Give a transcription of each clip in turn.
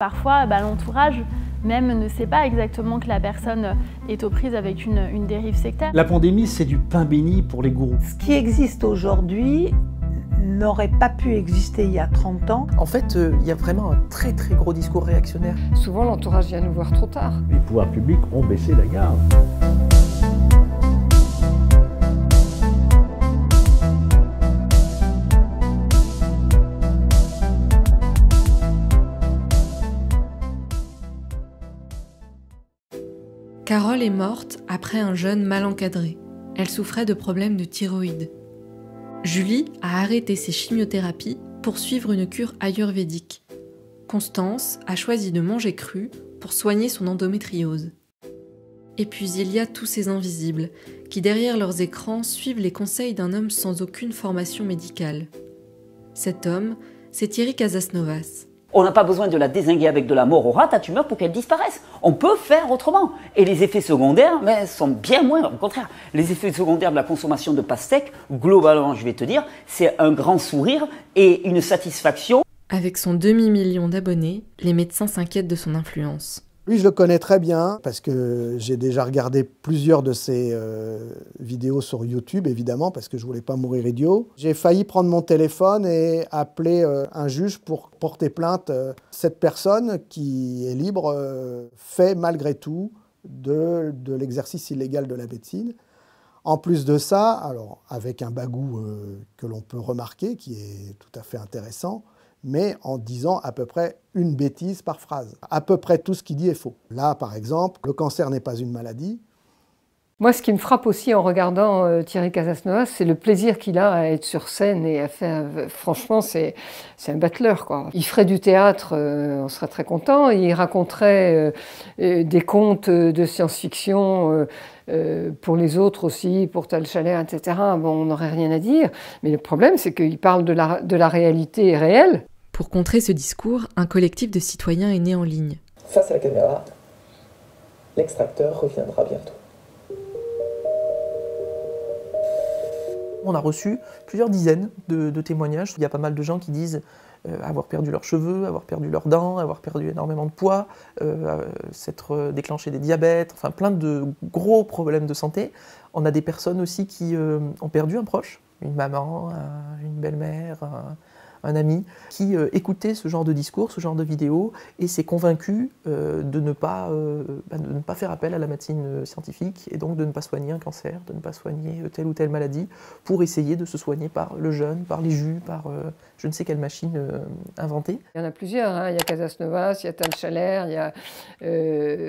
Parfois, l'entourage même ne sait pas exactement que la personne est aux prises avec une dérive sectaire. La pandémie, c'est du pain béni pour les gourous. Ce qui existe aujourd'hui n'aurait pas pu exister il y a 30 ans. En fait, il y a vraiment un très gros discours réactionnaire. Souvent, l'entourage vient nous voir trop tard. Les pouvoirs publics ont baissé la garde. Carole est morte après un jeûne mal encadré. Elle souffrait de problèmes de thyroïde. Julie a arrêté ses chimiothérapies pour suivre une cure ayurvédique. Constance a choisi de manger cru pour soigner son endométriose. Et puis il y a tous ces invisibles qui, derrière leurs écrans, suivent les conseils d'un homme sans aucune formation médicale. Cet homme, c'est Thierry Casasnovas. On n'a pas besoin de la dézinguer avec de la mort au rat, ta tumeur, pour qu'elle disparaisse. On peut faire autrement. Et les effets secondaires sont bien moindres. Au contraire, les effets secondaires de la consommation de pastèques, globalement, je vais te dire, c'est un grand sourire et une satisfaction. Avec son demi-million d'abonnés, les médecins s'inquiètent de son influence. Lui, je le connais très bien parce que j'ai déjà regardé plusieurs de ses vidéos sur YouTube, évidemment, parce que je ne voulais pas mourir idiot. J'ai failli prendre mon téléphone et appeler un juge pour porter plainte. Cette personne qui est libre fait malgré tout de l'exercice illégal de la médecine. En plus de ça, alors avec un bagou que l'on peut remarquer, qui est tout à fait intéressant, mais en disant à peu près une bêtise par phrase. À peu près tout ce qu'il dit est faux. Là, par exemple, le cancer n'est pas une maladie. Moi, ce qui me frappe aussi en regardant Thierry Casasnovas, c'est le plaisir qu'il a à être sur scène et à faire... Franchement, c'est un battleur, quoi. Il ferait du théâtre, on serait très content. Il raconterait des contes de science-fiction pour les autres aussi, pour Tal Chalère, etc. Bon, on n'aurait rien à dire. Mais le problème, c'est qu'il parle de la réalité réelle. Pour contrer ce discours, un collectif de citoyens est né en ligne. Face à la caméra, l'extracteur reviendra bientôt. On a reçu plusieurs dizaines de témoignages. Il y a pas mal de gens qui disent avoir perdu leurs cheveux, avoir perdu leurs dents, avoir perdu énormément de poids, s'être déclenché des diabètes, enfin plein de gros problèmes de santé. On a des personnes aussi qui ont perdu un proche, une maman, une belle-mère, un ami, qui écoutait ce genre de discours, ce genre de vidéos, et s'est convaincu de ne pas faire appel à la médecine scientifique, et donc de ne pas soigner un cancer, de ne pas soigner telle ou telle maladie, pour essayer de se soigner par le jeûne, par les jus, par je ne sais quelle machine inventée. Il y en a plusieurs, hein. Il y a Casasnovas, il y a Tal Chalère, il y a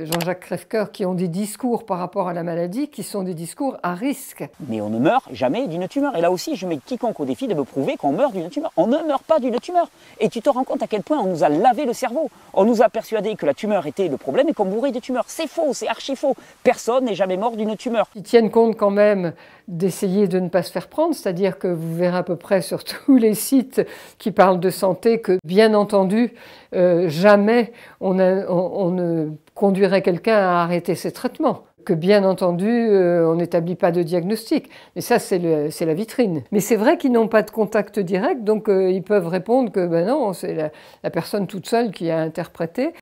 Jean-Jacques Crèvecoeur, qui ont des discours par rapport à la maladie, qui sont des discours à risque. Mais on ne meurt jamais d'une tumeur. Et là aussi, je mets quiconque au défi de me prouver qu'on meurt d'une tumeur. On ne meurt pas d'une tumeur. Et tu te rends compte à quel point on nous a lavé le cerveau. On nous a persuadé que la tumeur était le problème et qu'on mourrait de tumeur. C'est faux, c'est archi faux. Personne n'est jamais mort d'une tumeur. Ils tiennent compte quand même d'essayer de ne pas se faire prendre, c'est-à-dire que vous verrez à peu près sur tous les sites qui parlent de santé que, bien entendu, jamais on ne conduirait quelqu'un à arrêter ses traitements. Que bien entendu, on n'établit pas de diagnostic. Mais ça, c'est la vitrine. Mais c'est vrai qu'ils n'ont pas de contact direct, donc ils peuvent répondre que ben non, c'est la personne toute seule qui a interprété.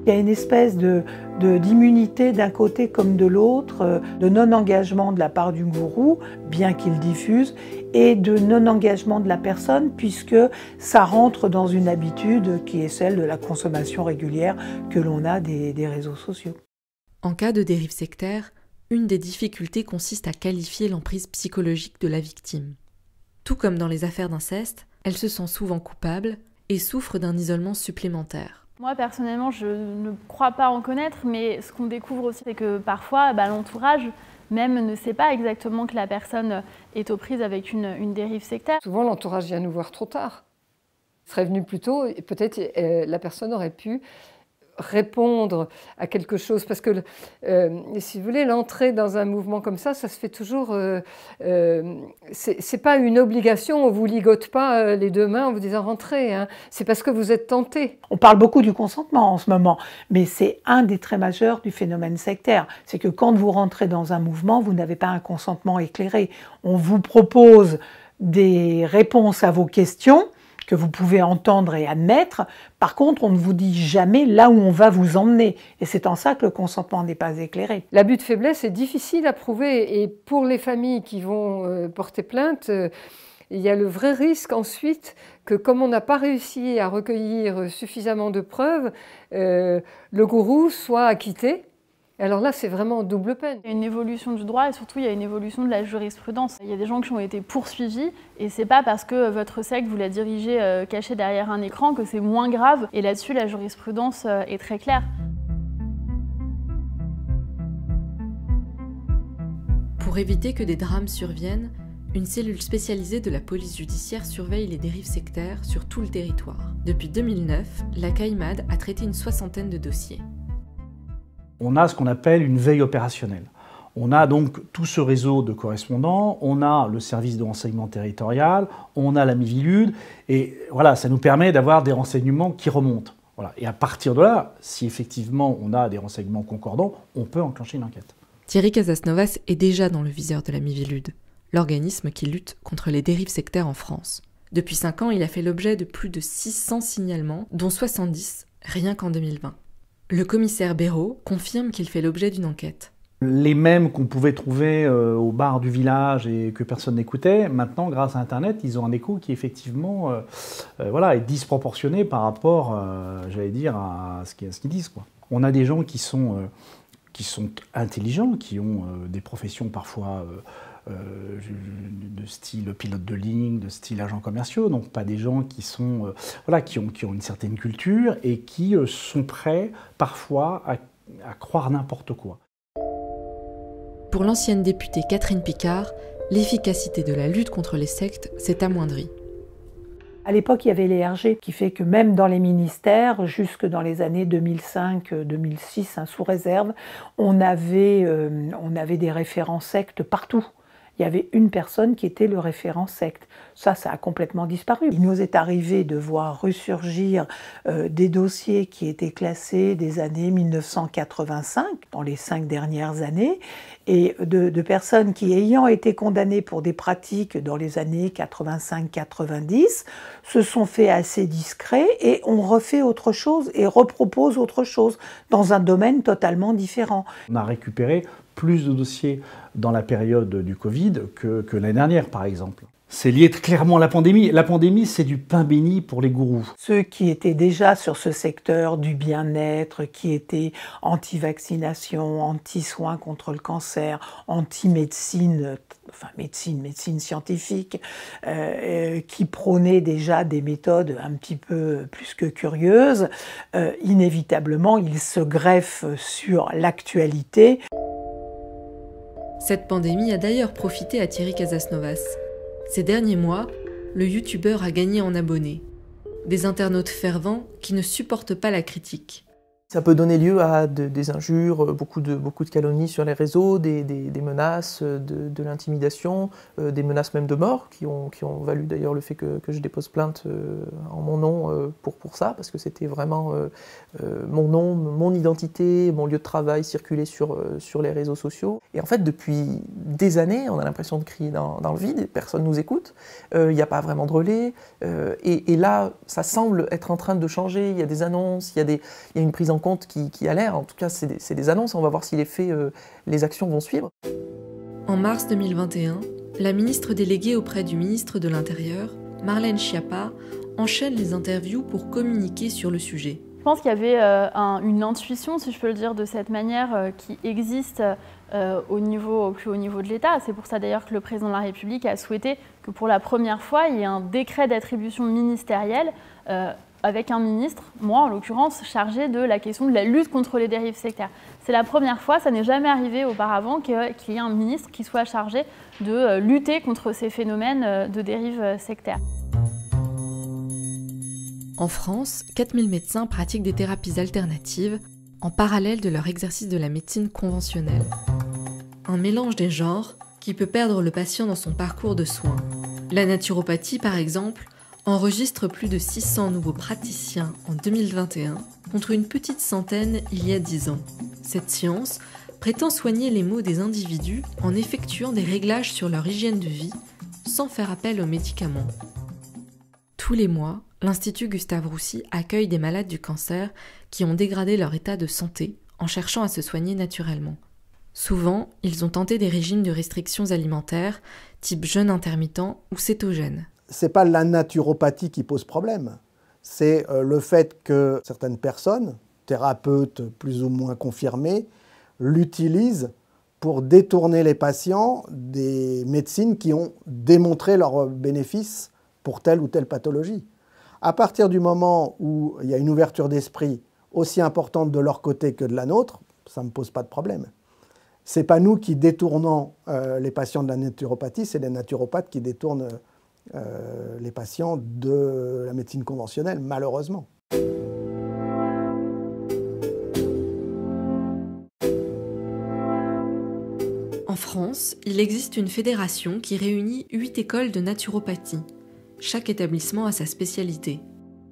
Il y a une espèce d'immunité d'un côté comme de l'autre, de non-engagement de la part du gourou, bien qu'il diffuse, et de non-engagement de la personne, puisque ça rentre dans une habitude qui est celle de la consommation régulière que l'on a des réseaux sociaux. En cas de dérive sectaire, une des difficultés consiste à qualifier l'emprise psychologique de la victime. Tout comme dans les affaires d'inceste, elle se sent souvent coupable et souffre d'un isolement supplémentaire. Moi, personnellement, je ne crois pas en connaître, mais ce qu'on découvre aussi, c'est que parfois, l'entourage même ne sait pas exactement que la personne est aux prises avec une dérive sectaire. Souvent, l'entourage vient nous voir trop tard. Il serait venu plus tôt et peut-être la personne aurait pu répondre à quelque chose. Parce que, si vous voulez, l'entrée dans un mouvement comme ça se fait toujours... c'est pas une obligation, on ne vous ligote pas les deux mains en vous disant « rentrez hein ». C'est parce que vous êtes tenté. On parle beaucoup du consentement en ce moment, mais c'est un des traits majeurs du phénomène sectaire. C'est que quand vous rentrez dans un mouvement, vous n'avez pas un consentement éclairé. On vous propose des réponses à vos questions que vous pouvez entendre et admettre. Par contre, on ne vous dit jamais là où on va vous emmener. Et c'est en ça que le consentement n'est pas éclairé. L'abus de faiblesse est difficile à prouver. Et pour les familles qui vont porter plainte, il y a le vrai risque ensuite que comme on n'a pas réussi à recueillir suffisamment de preuves, le gourou soit acquitté. Alors là, c'est vraiment double peine. Il y a une évolution du droit et surtout, il y a une évolution de la jurisprudence. Il y a des gens qui ont été poursuivis et c'est pas parce que votre secte vous la dirigez caché derrière un écran que c'est moins grave. Et là-dessus, la jurisprudence est très claire. Pour éviter que des drames surviennent, une cellule spécialisée de la police judiciaire surveille les dérives sectaires sur tout le territoire. Depuis 2009, la CAIMAD a traité une 60aine de dossiers. On a ce qu'on appelle une veille opérationnelle. On a donc tout ce réseau de correspondants, on a le service de renseignement territorial, on a la Miviludes, et voilà, ça nous permet d'avoir des renseignements qui remontent. Voilà. Et à partir de là, si effectivement on a des renseignements concordants, on peut enclencher une enquête. Thierry Casasnovas est déjà dans le viseur de la Miviludes, l'organisme qui lutte contre les dérives sectaires en France. Depuis 5 ans, il a fait l'objet de plus de 600 signalements, dont 70 rien qu'en 2020. Le commissaire Béraud confirme qu'il fait l'objet d'une enquête. Les mêmes qu'on pouvait trouver au bar du village et que personne n'écoutait, maintenant, grâce à Internet, ils ont un écho qui effectivement est disproportionné par rapport, j'allais dire, à ce qu'ils disent, quoi. On a des gens qui sont intelligents, qui ont des professions parfois de style pilote de ligne, de style agents commerciaux, donc pas des gens qui sont qui ont une certaine culture et qui sont prêts parfois à croire n'importe quoi. Pour l'ancienne députée Catherine Picard, l'efficacité de la lutte contre les sectes s'est amoindrie. À l'époque, il y avait les RG, qui fait que même dans les ministères, jusque dans les années 2005-2006, sous réserve, on avait des référents sectes partout. Il y avait une personne qui était le référent secte. Ça a complètement disparu. Il nous est arrivé de voir ressurgir des dossiers qui étaient classés des années 1985, dans les 5 dernières années, et de personnes qui, ayant été condamnées pour des pratiques dans les années 85-90, se sont fait assez discrets et ont refait autre chose et repropose autre chose dans un domaine totalement différent. On a récupéré plus de dossiers dans la période du Covid que l'année dernière, par exemple. C'est lié clairement à la pandémie. La pandémie, c'est du pain béni pour les gourous. Ceux qui étaient déjà sur ce secteur du bien-être, qui étaient anti-vaccination, anti-soins contre le cancer, anti-médecine, médecine scientifique, qui prônaient déjà des méthodes un petit peu plus que curieuses, inévitablement, ils se greffent sur l'actualité. Cette pandémie a d'ailleurs profité à Thierry Casasnovas. Ces derniers mois, le youtubeur a gagné en abonnés. Des internautes fervents qui ne supportent pas la critique. Ça peut donner lieu à des injures, beaucoup de calomnies sur les réseaux, des menaces, de l'intimidation, des menaces même de mort, qui ont valu d'ailleurs le fait que je dépose plainte en mon nom pour ça, parce que c'était vraiment mon nom, mon identité, mon lieu de travail circulait sur les réseaux sociaux. Et en fait, depuis des années, on a l'impression de crier dans le vide, personne ne nous écoute, il n'y a pas vraiment de relais, et là, ça semble être en train de changer, il y a des annonces, il y a une prise en compte qui a l'air, en tout cas c'est des annonces, on va voir si les actions vont suivre. En mars 2021, la ministre déléguée auprès du ministre de l'Intérieur, Marlène Schiappa, enchaîne les interviews pour communiquer sur le sujet. Je pense qu'il y avait une intuition, si je peux le dire de cette manière, qui existe au plus haut niveau de l'État. C'est pour ça d'ailleurs que le président de la République a souhaité que pour la première fois, il y ait un décret d'attribution ministérielle avec un ministre, moi en l'occurrence, chargé de la question de la lutte contre les dérives sectaires. C'est la première fois, ça n'est jamais arrivé auparavant qu'il y ait un ministre qui soit chargé de lutter contre ces phénomènes de dérives sectaires. En France, 4000 médecins pratiquent des thérapies alternatives en parallèle de leur exercice de la médecine conventionnelle. Un mélange des genres qui peut perdre le patient dans son parcours de soins. La naturopathie, par exemple, enregistre plus de 600 nouveaux praticiens en 2021, contre une petite centaine il y a 10 ans. Cette science prétend soigner les maux des individus en effectuant des réglages sur leur hygiène de vie, sans faire appel aux médicaments. Tous les mois, l'Institut Gustave Roussy accueille des malades du cancer qui ont dégradé leur état de santé en cherchant à se soigner naturellement. Souvent, ils ont tenté des régimes de restrictions alimentaires, type jeûne intermittent ou cétogène. Ce n'est pas la naturopathie qui pose problème, c'est le fait que certaines personnes, thérapeutes plus ou moins confirmés, l'utilisent pour détourner les patients des médecines qui ont démontré leurs bénéfices pour telle ou telle pathologie. À partir du moment où il y a une ouverture d'esprit aussi importante de leur côté que de la nôtre, ça ne me pose pas de problème. Ce n'est pas nous qui détournons les patients de la naturopathie, c'est les naturopathes qui détournent les patients de la médecine conventionnelle, malheureusement. En France, il existe une fédération qui réunit 8 écoles de naturopathie. Chaque établissement a sa spécialité.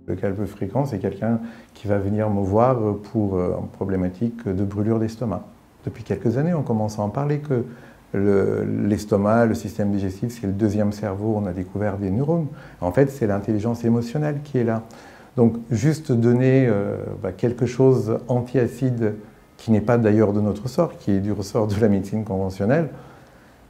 Le cas le plus fréquent, c'est quelqu'un qui va venir me voir pour une problématique de brûlure d'estomac. Depuis quelques années, on commence à en parler que l'estomac, le système digestif, c'est le deuxième cerveau, on a découvert des neurones. En fait, c'est l'intelligence émotionnelle qui est là. Donc, juste donner quelque chose antiacide qui n'est pas d'ailleurs de notre ressort, qui est du ressort de la médecine conventionnelle,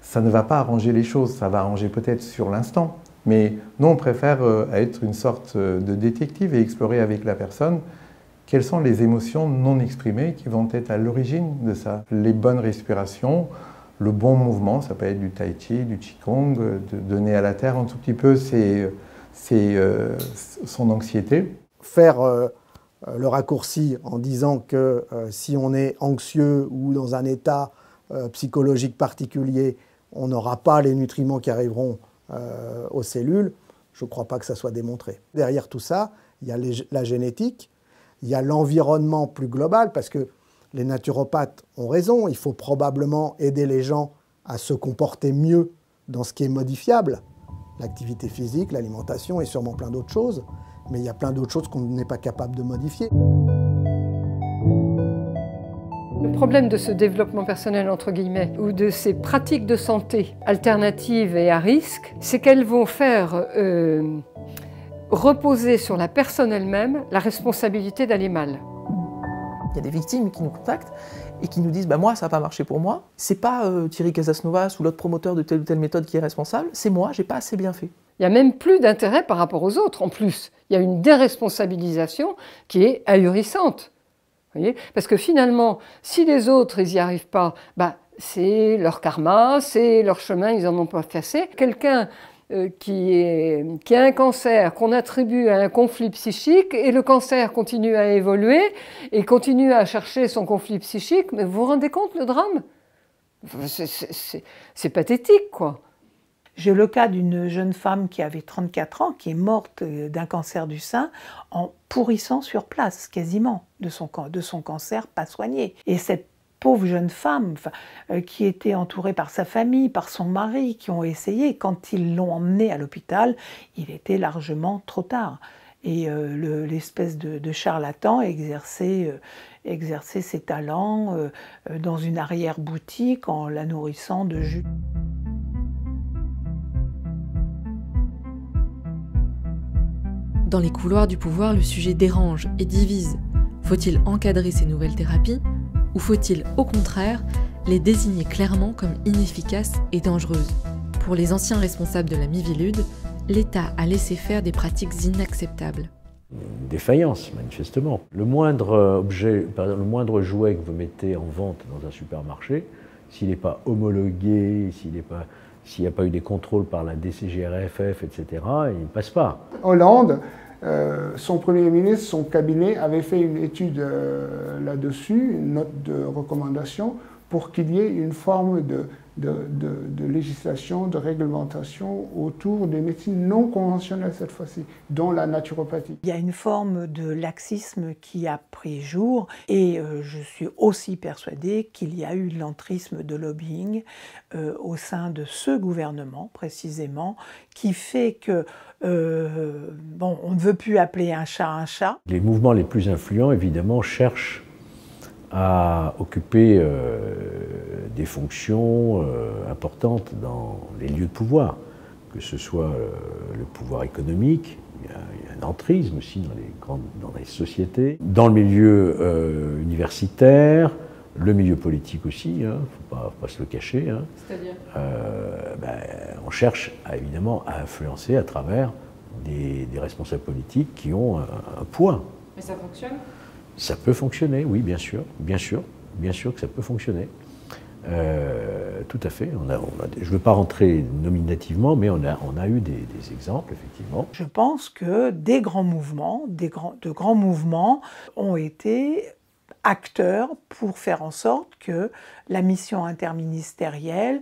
ça ne va pas arranger les choses, ça va arranger peut-être sur l'instant. Mais nous, on préfère être une sorte de détective et explorer avec la personne quelles sont les émotions non exprimées qui vont être à l'origine de ça. Les bonnes respirations, le bon mouvement, ça peut être du tai chi, du qigong, de donner à la terre un tout petit peu son anxiété. Faire le raccourci en disant que si on est anxieux ou dans un état psychologique particulier, on n'aura pas les nutriments qui arriveront aux cellules, je ne crois pas que ça soit démontré. Derrière tout ça, il y a la génétique, il y a l'environnement plus global, parce que les naturopathes ont raison, il faut probablement aider les gens à se comporter mieux dans ce qui est modifiable, l'activité physique, l'alimentation et sûrement plein d'autres choses, mais il y a plein d'autres choses qu'on n'est pas capable de modifier. Le problème de ce développement personnel, entre guillemets, ou de ces pratiques de santé alternatives et à risque, c'est qu'elles vont faire reposer sur la personne elle-même la responsabilité d'aller mal. Il y a des victimes qui nous contactent et qui nous disent moi, ça n'a pas marché pour moi. C'est pas Thierry Casasnovas ou l'autre promoteur de telle ou telle méthode qui est responsable, c'est moi, j'ai pas assez bien fait. Il n'y a même plus d'intérêt par rapport aux autres, en plus. Il y a une déresponsabilisation qui est ahurissante. Vous voyez ? Parce que finalement, si les autres, ils n'y arrivent pas, c'est leur karma, c'est leur chemin, ils n'en ont pas cassé. Quelqu'un qui a un cancer qu'on attribue à un conflit psychique et le cancer continue à évoluer et continue à chercher son conflit psychique, mais vous vous rendez compte le drame ? C'est pathétique, quoi. J'ai le cas d'une jeune femme qui avait 34 ans, qui est morte d'un cancer du sein en pourrissant sur place, quasiment, de son cancer pas soigné. Et cette pauvre jeune femme qui était entourée par sa famille, par son mari, qui ont essayé, quand ils l'ont emmenée à l'hôpital, il était largement trop tard. Et l'espèce de charlatan exerçait ses talents dans une arrière-boutique en la nourrissant de jus. Dans les couloirs du pouvoir, le sujet dérange et divise. Faut-il encadrer ces nouvelles thérapies ou faut-il, au contraire, les désigner clairement comme inefficaces et dangereuses ? Pour les anciens responsables de la Miviludes, l'État a laissé faire des pratiques inacceptables. Une défaillance, manifestement. Le moindre objet, par exemple, le moindre jouet que vous mettez en vente dans un supermarché, s'il n'est pas homologué, s'il n'y a pas eu des contrôles par la DCGRFF, etc., il ne passe pas. Hollande, son Premier ministre, son cabinet avait fait une étude là-dessus, une note de recommandation, pour qu'il y ait une forme de législation, de réglementation autour des médecines non conventionnelles cette fois-ci, dont la naturopathie. Il y a une forme de laxisme qui a pris jour et je suis aussi persuadée qu'il y a eu de l'entrisme de lobbying au sein de ce gouvernement précisément qui fait que on ne veut plus appeler un chat un chat. Les mouvements les plus influents, évidemment, cherchent à occuper des fonctions importantes dans les lieux de pouvoir. que ce soit le pouvoir économique, il y a un entrisme aussi dans les sociétés, dans le milieu universitaire, le milieu politique aussi, il ne faut pas se le cacher. C'est-à-dire on cherche évidemment à influencer à travers des responsables politiques qui ont un poids. Mais ça fonctionne? Ça peut fonctionner, oui, bien sûr que ça peut fonctionner. Tout à fait. Je ne veux pas rentrer nominativement, mais on a eu des exemples, effectivement. Je pense que des grands mouvements, de grands mouvements ont été acteurs pour faire en sorte que la mission interministérielle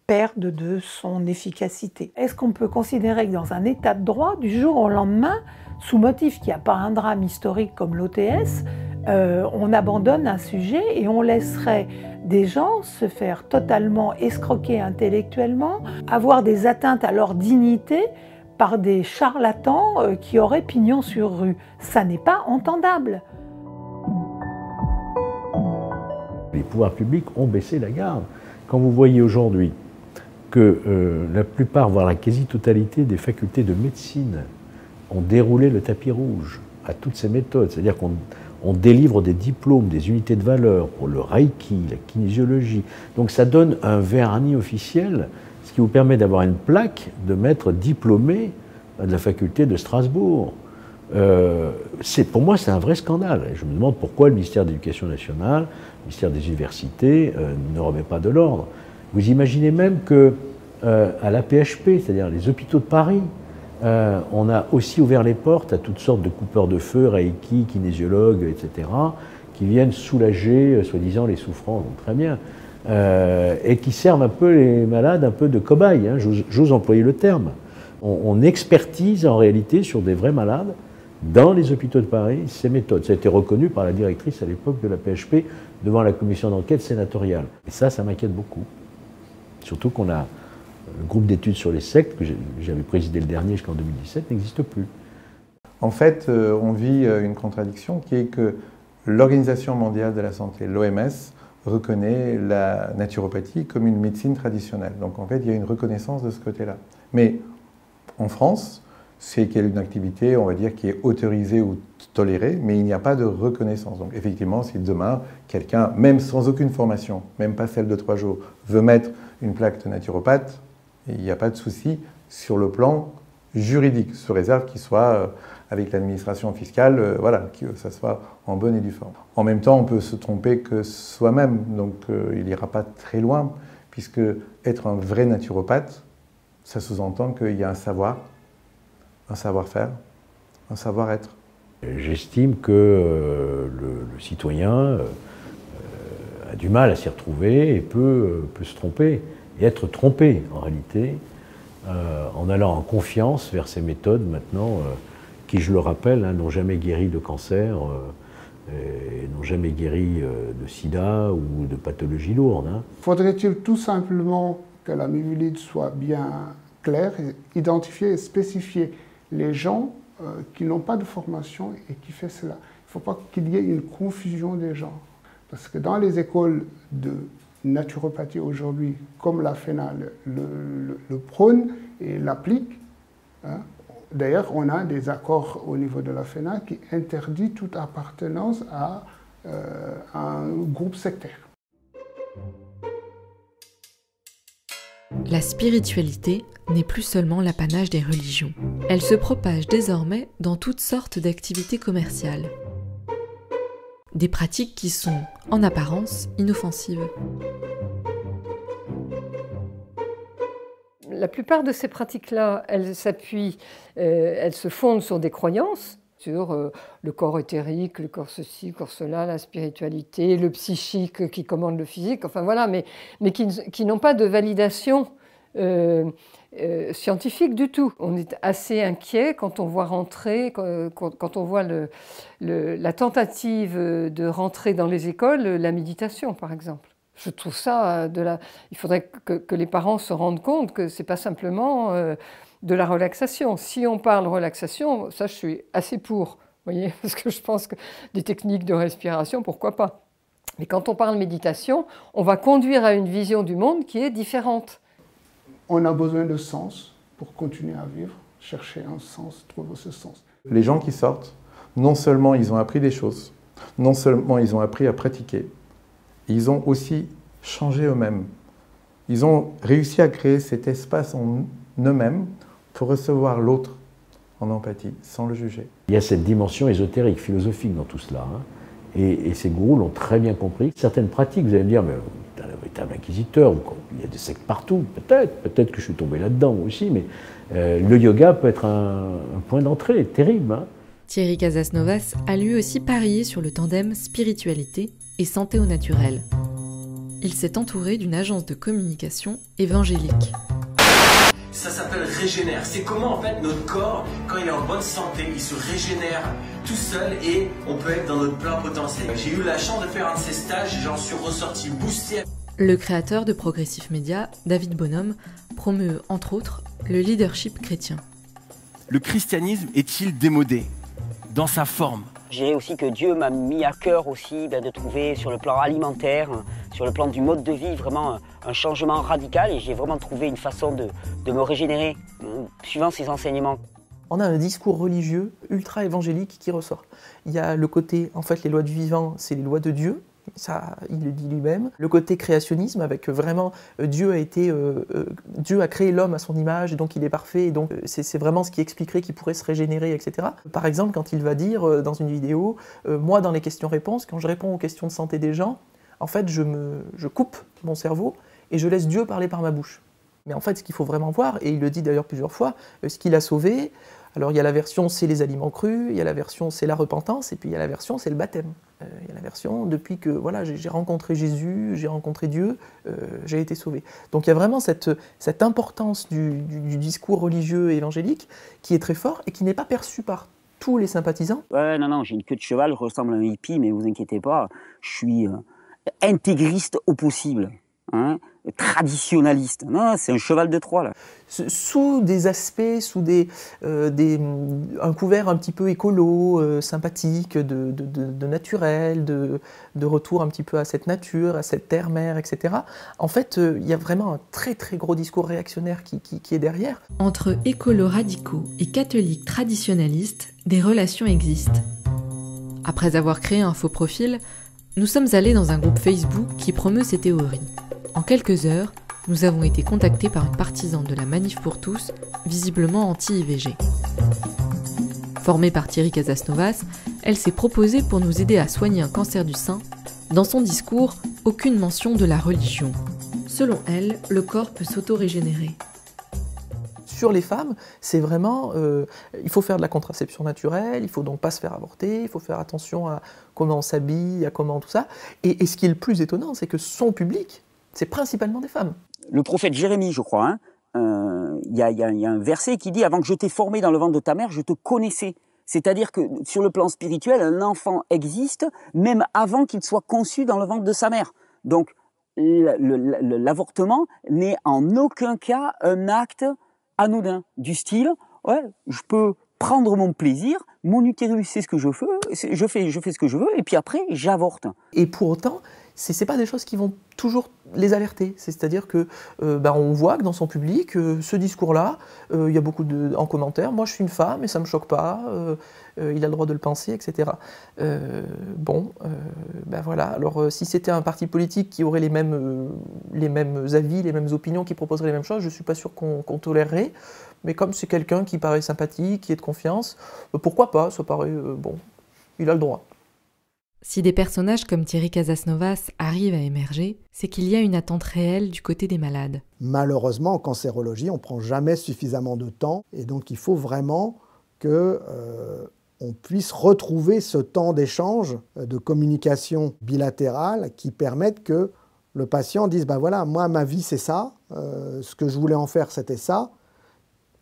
perde de son efficacité. Est-ce qu'on peut considérer que dans un état de droit, du jour au lendemain, sous motif qu'il n'y a pas un drame historique comme l'OTS, on abandonne un sujet et on laisserait des gens se faire totalement escroquer intellectuellement, avoir des atteintes à leur dignité par des charlatans qui auraient pignon sur rue? Ça n'est pas entendable. Les pouvoirs publics ont baissé la garde. Quand vous voyez aujourd'hui que la plupart, voire la quasi-totalité des facultés de médecine ont déroulé le tapis rouge à toutes ces méthodes, c'est-à-dire qu'on délivre des diplômes, des unités de valeur pour le reiki, la kinésiologie. Donc ça donne un vernis officiel, ce qui vous permet d'avoir une plaque de maître diplômé de la faculté de Strasbourg. Pour moi, c'est un vrai scandale. Et je me demande pourquoi le ministère de l'Éducation nationale, le ministère des Universités ne remet pas de l'ordre. Vous imaginez même que à la PHP, c'est-à-dire les hôpitaux de Paris, on a aussi ouvert les portes à toutes sortes de coupeurs de feu, reiki, kinésiologues, etc., qui viennent soulager, soi-disant, les souffrances, donc très bien, et qui servent un peu les malades, un peu de cobayes, hein, j'ose employer le terme. On expertise en réalité sur des vrais malades dans les hôpitaux de Paris ces méthodes. Ça a été reconnu par la directrice à l'époque de la PHP devant la commission d'enquête sénatoriale. Et ça m'inquiète beaucoup. Surtout qu'on a le groupe d'études sur les sectes, que j'avais présidé le dernier jusqu'en 2017, n'existe plus. En fait, on vit une contradiction qui est que l'Organisation mondiale de la santé, l'OMS, reconnaît la naturopathie comme une médecine traditionnelle. Donc en fait, il y a une reconnaissance de ce côté-là. Mais en France, c'est qu'il y a une activité, on va dire, qui est autorisée ou tolérée, mais il n'y a pas de reconnaissance. Donc effectivement, si demain, quelqu'un, même sans aucune formation, même pas celle de 3 jours, veut mettre une plaque de naturopathe, il n'y a pas de souci sur le plan juridique, sous réserve qu'il soit avec l'administration fiscale, voilà, que ça soit en bonne et due forme. En même temps, on peut se tromper que soi-même, donc il n'ira pas très loin, puisque être un vrai naturopathe, ça sous-entend qu'il y a un savoir, un savoir-faire, un savoir-être. J'estime que le citoyen a du mal à s'y retrouver et peut se tromper, et être trompé en réalité, en allant en confiance vers ces méthodes maintenant, qui, je le rappelle, n'ont jamais guéri de cancer, et n'ont jamais guéri de sida ou de pathologies lourdes. Faudrait-il tout simplement que la MIVILUDES soit bien claire, identifier et spécifier les gens qui n'ont pas de formation et qui font cela. Il ne faut pas qu'il y ait une confusion des gens. Parce que dans les écoles de naturopathie aujourd'hui, comme la FENA le prône et l'applique, hein, d'ailleurs on a des accords au niveau de la FENA qui interdit toute appartenance à un groupe sectaire. La spiritualité n'est plus seulement l'apanage des religions. Elle se propage désormais dans toutes sortes d'activités commerciales. Des pratiques qui sont, en apparence, inoffensives. La plupart de ces pratiques-là, elles s'appuient, elles se fondent sur des croyances, sur le corps éthérique, le corps ceci, le corps cela, la spiritualité, le psychique qui commande le physique, enfin voilà, mais qui n'ont pas de validation scientifique du tout. On est assez inquiet quand on voit rentrer, quand on voit la tentative de rentrer dans les écoles, la méditation par exemple. Je trouve ça il faudrait que les parents se rendent compte que c'est pas simplement de la relaxation. Si on parle relaxation, ça je suis assez pour, vous voyez, parce que je pense que des techniques de respiration, pourquoi pas. Mais quand on parle méditation, on va conduire à une vision du monde qui est différente. On a besoin de sens pour continuer à vivre, chercher un sens, trouver ce sens. Les gens qui sortent, non seulement ils ont appris des choses, non seulement ils ont appris à pratiquer, ils ont aussi changé eux-mêmes. Ils ont réussi à créer cet espace en eux-mêmes pour recevoir l'autre en empathie, sans le juger. Il y a cette dimension ésotérique, philosophique dans tout cela. Hein. Et ces gourous l'ont très bien compris. Certaines pratiques, vous allez me dire, mais t'es un véritable inquisiteur, il y a des sectes partout, peut-être que je suis tombé là-dedans aussi, mais le yoga peut être un point d'entrée terrible. Hein. Thierry Casasnovas a lui aussi parié sur le tandem spiritualité et santé au naturel. Il s'est entouré d'une agence de communication évangélique. Ça s'appelle régénère. C'est comment en fait notre corps, quand il est en bonne santé, il se régénère tout seul et on peut être dans notre plein potentiel. J'ai eu la chance de faire un de ces stages et j'en suis ressorti boosté. Le créateur de Progressif Média, David Bonhomme, promeut entre autres le leadership chrétien. Le christianisme est-il démodé dans sa forme? Je dirais aussi que Dieu m'a mis à cœur aussi de trouver sur le plan alimentaire, sur le plan du mode de vie, vraiment un changement radical et j'ai vraiment trouvé une façon de me régénérer suivant ses enseignements. On a un discours religieux ultra évangélique qui ressort. Il y a le côté, en fait, les lois du vivant, c'est les lois de Dieu. Ça, il le dit lui-même. Le côté créationnisme, avec vraiment Dieu a créé l'homme à son image, et donc il est parfait, et donc c'est vraiment ce qui expliquerait qu'il pourrait se régénérer, etc. Par exemple, quand il va dire dans une vidéo, moi dans les questions-réponses, quand je réponds aux questions de santé des gens, en fait je coupe mon cerveau et je laisse Dieu parler par ma bouche. Mais en fait, ce qu'il faut vraiment voir, et il le dit d'ailleurs plusieurs fois, ce qu'il a sauvé, alors il y a la version c'est les aliments crus, il y a la version c'est la repentance, et puis il y a la version c'est le baptême. Il y a la version depuis que voilà, j'ai rencontré Jésus, j'ai rencontré Dieu, j'ai été sauvé. Donc il y a vraiment cette importance du discours religieux et évangélique qui est très fort et qui n'est pas perçu par tous les sympathisants. Ouais, non, j'ai une queue de cheval, je ressemble à un hippie, mais vous inquiétez pas, je suis intégriste au possible. Hein, traditionnaliste. Non, c'est un cheval de Troie, là. Sous des aspects, sous un couvert un petit peu écolo, sympathique, de naturel, de retour un petit peu à cette nature, à cette terre-mère, etc. En fait, il y a vraiment un très très gros discours réactionnaire qui est derrière. Entre écolos radicaux et catholiques traditionnalistes, des relations existent. Après avoir créé un faux profil, nous sommes allés dans un groupe Facebook qui promeut ces théories. En quelques heures, nous avons été contactés par une partisane de la Manif pour tous, visiblement anti-IVG. Formée par Thierry Casasnovas, elle s'est proposée pour nous aider à soigner un cancer du sein. Dans son discours, aucune mention de la religion. Selon elle, le corps peut s'auto-régénérer. Sur les femmes, c'est vraiment, il faut faire de la contraception naturelle, il faut donc pas se faire avorter, il faut faire attention à comment on s'habille, à comment tout ça. Et ce qui est le plus étonnant, c'est que son public, c'est principalement des femmes. Le prophète Jérémie, je crois, il y a un verset qui dit « Avant que je t'ai formé dans le ventre de ta mère, je te connaissais ». C'est-à-dire que sur le plan spirituel, un enfant existe même avant qu'il soit conçu dans le ventre de sa mère. Donc l'avortement n'est en aucun cas un acte anodin, du style « Ouais, je peux prendre mon plaisir, mon utérus c'est ce que je veux, je fais ce que je veux, et puis après j'avorte ». Et pour autant, c'est pas des choses qui vont toujours les alerter. C'est-à-dire que on voit que dans son public, ce discours-là, il y a beaucoup en commentaire, moi je suis une femme et ça me choque pas, il a le droit de le penser, etc. Voilà. Alors si c'était un parti politique qui aurait les mêmes avis, les mêmes opinions, qui proposerait les mêmes choses, je suis pas sûr qu'on tolérerait. Mais comme c'est quelqu'un qui paraît sympathique, qui est de confiance, pourquoi pas, ça paraît il a le droit. Si des personnages comme Thierry Casasnovas arrivent à émerger, c'est qu'il y a une attente réelle du côté des malades. Malheureusement, en cancérologie, on ne prend jamais suffisamment de temps et donc il faut vraiment qu'on puisse retrouver ce temps d'échange, de communication bilatérale qui permette que le patient dise « ben voilà, moi ma vie c'est ça, ce que je voulais en faire c'était ça ».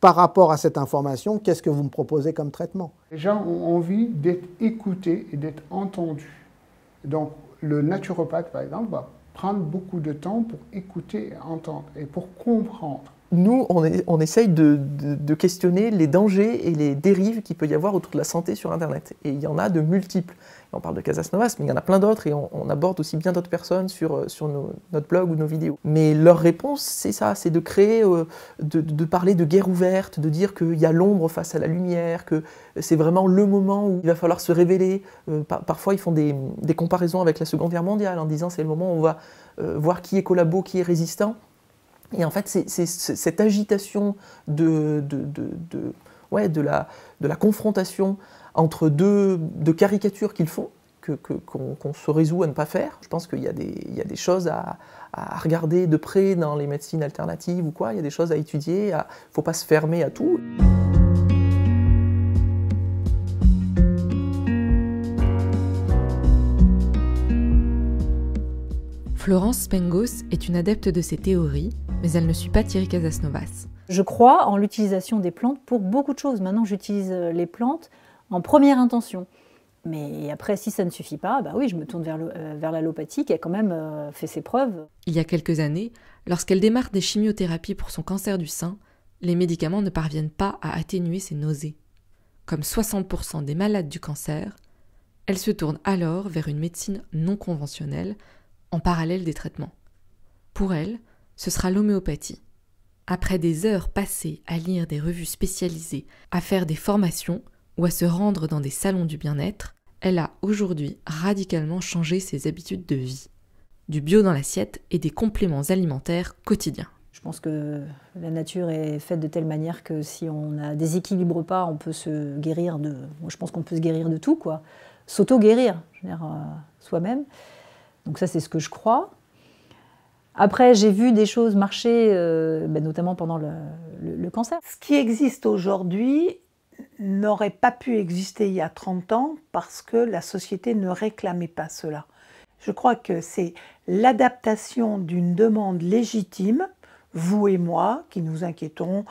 Par rapport à cette information, qu'est-ce que vous me proposez comme traitement? Les gens ont envie d'être écoutés et d'être entendus. Donc, le naturopathe, par exemple, va prendre beaucoup de temps pour écouter et entendre et pour comprendre. Nous, on essaye de questionner les dangers et les dérives qu'il peut y avoir autour de la santé sur Internet. Et il y en a de multiples. On parle de Casas Novas, mais il y en a plein d'autres et on aborde aussi bien d'autres personnes sur notre blog ou nos vidéos. Mais leur réponse, c'est ça, c'est de créer, de parler de guerre ouverte, de dire qu'il y a l'ombre face à la lumière, que c'est vraiment le moment où il va falloir se révéler. Parfois, ils font des comparaisons avec la Seconde Guerre mondiale en disant c'est le moment où on va voir qui est collabo, qui est résistant. Et en fait, c'est cette agitation de la confrontation entre deux caricatures qu'ils font, qu'on se résout à ne pas faire. Je pense qu'il y a des choses à regarder de près dans les médecines alternatives ou quoi, il y a des choses à étudier, il ne faut pas se fermer à tout. Florence Spengos est une adepte de ces théories, mais elle ne suit pas Thierry Casasnovas. Je crois en l'utilisation des plantes pour beaucoup de choses. Maintenant, j'utilise les plantes en première intention. Mais après, si ça ne suffit pas, bah oui, je me tourne vers l'allopathie qui a quand même fait ses preuves. Il y a quelques années, lorsqu'elle démarre des chimiothérapies pour son cancer du sein, les médicaments ne parviennent pas à atténuer ses nausées. Comme 60% des malades du cancer, elle se tourne alors vers une médecine non conventionnelle, en parallèle des traitements. Pour elle, ce sera l'homéopathie. Après des heures passées à lire des revues spécialisées, à faire des formations ou à se rendre dans des salons du bien-être, elle a aujourd'hui radicalement changé ses habitudes de vie. Du bio dans l'assiette et des compléments alimentaires quotidiens. Je pense que la nature est faite de telle manière que si on ne déséquilibre pas, on peut se guérir de... Moi, je pense qu'on peut se guérir de tout, quoi. S'auto-guérir, je veux dire, soi-même. Donc ça, c'est ce que je crois. Après, j'ai vu des choses marcher, notamment pendant le cancer. Ce qui existe aujourd'hui n'aurait pas pu exister il y a 30 ans parce que la société ne réclamait pas cela. Je crois que c'est l'adaptation d'une demande légitime, vous et moi, qui nous inquiétons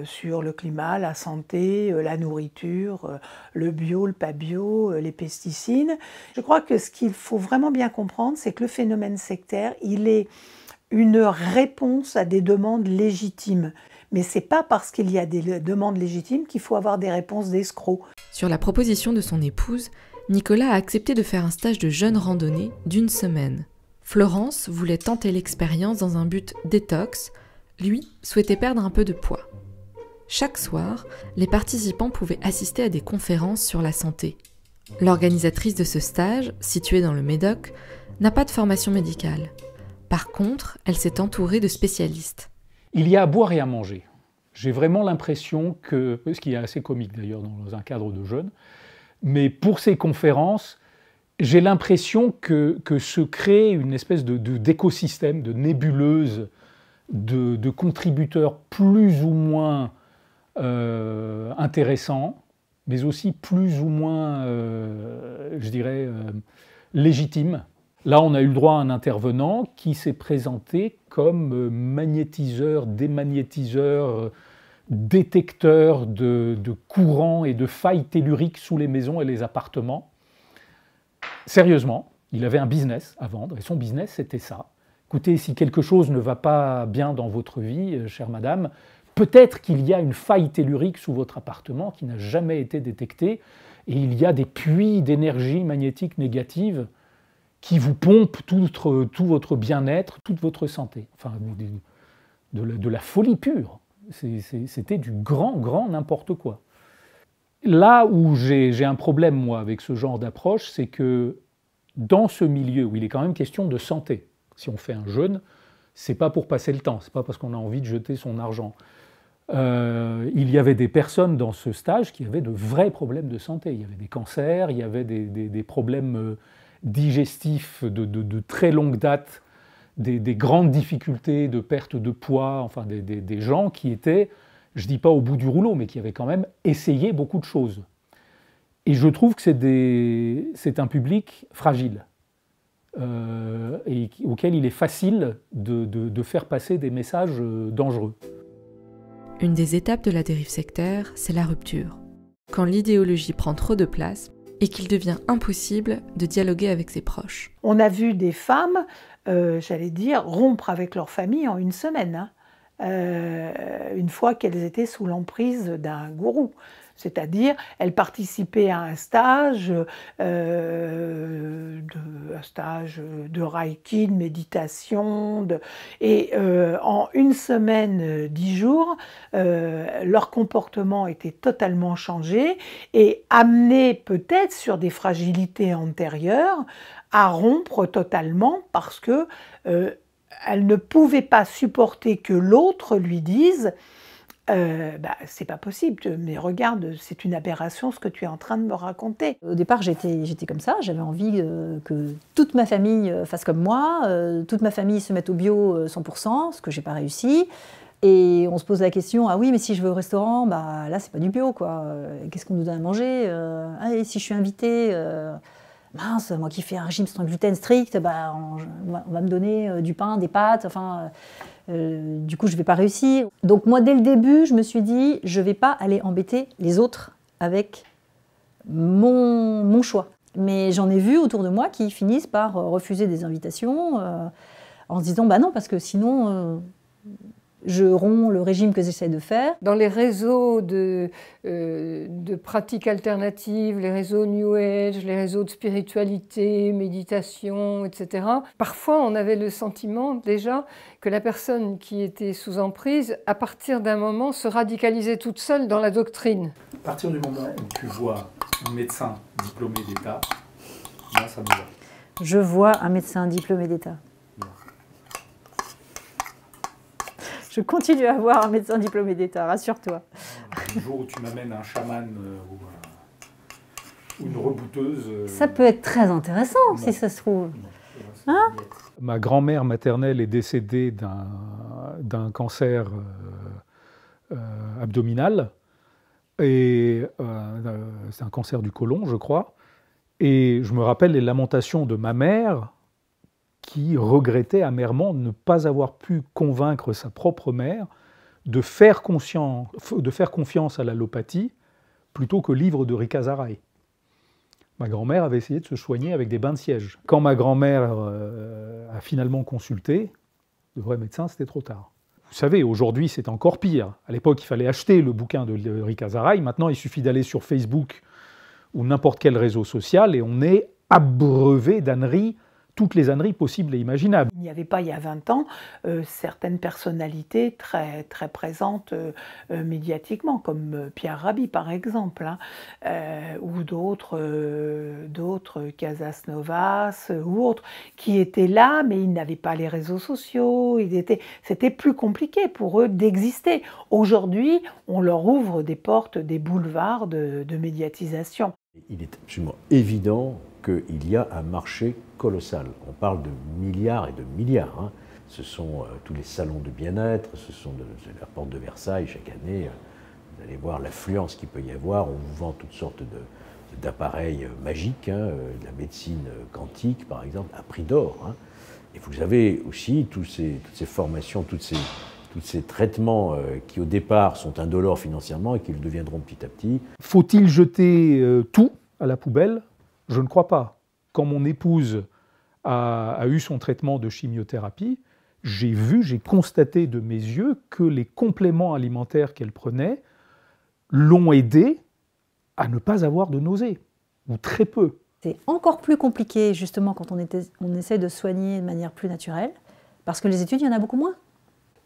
sur le climat, la santé, la nourriture, le bio, le pas bio, les pesticides. Je crois que ce qu'il faut vraiment bien comprendre, c'est que le phénomène sectaire, il est une réponse à des demandes légitimes. Mais ce n'est pas parce qu'il y a des demandes légitimes qu'il faut avoir des réponses d'escrocs. Sur la proposition de son épouse, Nicolas a accepté de faire un stage de jeûne randonnée d'1 semaine. Florence voulait tenter l'expérience dans un but détox, lui souhaitait perdre un peu de poids. Chaque soir, les participants pouvaient assister à des conférences sur la santé. L'organisatrice de ce stage, située dans le Médoc, n'a pas de formation médicale. Par contre, elle s'est entourée de spécialistes. Il y a à boire et à manger. J'ai vraiment l'impression que, ce qui est assez comique d'ailleurs dans un cadre de jeûne, mais pour ces conférences, j'ai l'impression que se crée une espèce d'écosystème, de nébuleuse, de contributeurs plus ou moins intéressants, mais aussi plus ou moins, légitimes. Là, on a eu le droit à un intervenant qui s'est présenté comme magnétiseur, démagnétiseur, détecteur de courants et de failles telluriques sous les maisons et les appartements. Sérieusement, il avait un business à vendre, et son business, c'était ça. Écoutez, si quelque chose ne va pas bien dans votre vie, chère madame, peut-être qu'il y a une faille tellurique sous votre appartement qui n'a jamais été détectée, et il y a des puits d'énergie magnétique négative qui vous pompent tout votre bien-être, toute votre santé. Enfin, de la folie pure. C'était du grand n'importe quoi. Là où j'ai un problème, moi, avec ce genre d'approche, c'est que dans ce milieu où il est quand même question de santé, si on fait un jeûne, c'est pas pour passer le temps, c'est pas parce qu'on a envie de jeter son argent. Il y avait des personnes dans ce stage qui avaient de vrais problèmes de santé. Il y avait des cancers, il y avait des problèmes digestifs de très longue date, des grandes difficultés de perte de poids, enfin des gens qui étaient, je ne dis pas au bout du rouleau, mais qui avaient quand même essayé beaucoup de choses. Et je trouve que c'est un public fragile, et auquel il est facile de faire passer des messages dangereux. Une des étapes de la dérive sectaire, c'est la rupture. Quand l'idéologie prend trop de place et qu'il devient impossible de dialoguer avec ses proches. On a vu des femmes, rompre avec leur famille en 1 semaine. une fois qu'elles étaient sous l'emprise d'un gourou. C'est-à-dire, elles participaient à un stage de Reiki, de méditation, et en une semaine, 10 jours, leur comportement était totalement changé et amené peut-être sur des fragilités antérieures à rompre totalement parce que elle ne pouvait pas supporter que l'autre lui dise c'est pas possible, mais regarde, c'est une aberration ce que tu es en train de me raconter. Au départ, j'étais comme ça, j'avais envie que toute ma famille fasse comme moi, toute ma famille se mette au bio 100%, ce que j'ai pas réussi. Et on se pose la question, ah oui, mais si je vais au restaurant, bah là c'est pas du bio, quoi. Qu'est-ce qu'on nous donne à manger? Ah, et si je suis invitée, mince, moi qui fais un régime sans gluten strict, bah, on va me donner du pain, des pâtes, enfin... du coup, je ne vais pas réussir. Donc moi, dès le début, je me suis dit, je ne vais pas aller embêter les autres avec mon choix. Mais j'en ai vu autour de moi qui finissent par refuser des invitations en se disant, bah non, parce que sinon, je romps le régime que j'essaie de faire. Dans les réseaux de pratiques alternatives, les réseaux New Age, les réseaux de spiritualité, méditation, etc., parfois on avait le sentiment déjà que la personne qui était sous emprise, à partir d'un moment, se radicalisait toute seule dans la doctrine. À partir du moment où tu vois un médecin diplômé d'État, là ça me va. Je vois un médecin diplômé d'État. Je continue à voir un médecin diplômé d'État, rassure-toi. Le jour où tu m'amènes un chaman ou une rebouteuse... Ça peut être très intéressant, non, si ça se trouve. Hein? Ma grand-mère maternelle est décédée d'un cancer abdominal, et c'est un cancer du côlon, je crois. Et je me rappelle les lamentations de ma mère, qui regrettait amèrement de ne pas avoir pu convaincre sa propre mère de faire confiance à l'allopathie plutôt qu'au livre de Ricasaraï. Ma grand-mère avait essayé de se soigner avec des bains de siège. Quand ma grand-mère a finalement consulté, le vrai médecin, c'était trop tard. Vous savez, aujourd'hui, c'est encore pire. À l'époque, il fallait acheter le bouquin de Ricasaraï. Maintenant, il suffit d'aller sur Facebook ou n'importe quel réseau social et on est abreuvé d'âneries, toutes les âneries possibles et imaginables. Il n'y avait pas, il y a 20 ans, certaines personnalités très, très présentes médiatiquement, comme Pierre Rabhi, par exemple, ou d'autres, Casas Novas, ou autres, qui étaient là, mais ils n'avaient pas les réseaux sociaux, c'était plus compliqué pour eux d'exister. Aujourd'hui, on leur ouvre des portes, des boulevards de médiatisation. Il est absolument évident qu'il y a un marché colossal. On parle de milliards et de milliards. Hein. Ce sont tous les salons de bien-être, ce sont la porte de Versailles chaque année. Vous allez voir l'affluence qu'il peut y avoir. On vous vend toutes sortes d'appareils magiques, hein, de la médecine quantique par exemple, à prix d'or. Hein. Et vous avez aussi toutes ces formations, tous ces traitements qui au départ sont indolores financièrement et qui le deviendront petit à petit. Faut-il jeter tout à la poubelle ? Je ne crois pas. Quand mon épouse a eu son traitement de chimiothérapie, j'ai constaté de mes yeux que les compléments alimentaires qu'elle prenait l'ont aidée à ne pas avoir de nausées, ou très peu. C'est encore plus compliqué justement quand on essaie de soigner de manière plus naturelle, parce que les études, il y en a beaucoup moins.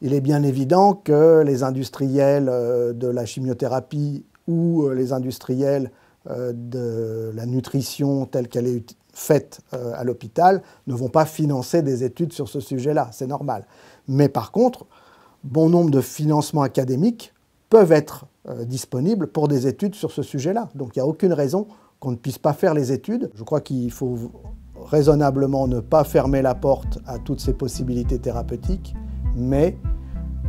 Il est bien évident que les industriels de la chimiothérapie ou les industriels de la nutrition telle qu'elle est faite à l'hôpital ne vont pas financer des études sur ce sujet-là, c'est normal. Mais par contre, bon nombre de financements académiques peuvent être disponibles pour des études sur ce sujet-là. Donc il n'y a aucune raison qu'on ne puisse pas faire les études. Je crois qu'il faut raisonnablement ne pas fermer la porte à toutes ces possibilités thérapeutiques, mais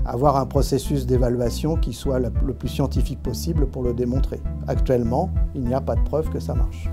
avoir un processus d'évaluation qui soit le plus scientifique possible pour le démontrer. Actuellement, il n'y a pas de preuve que ça marche.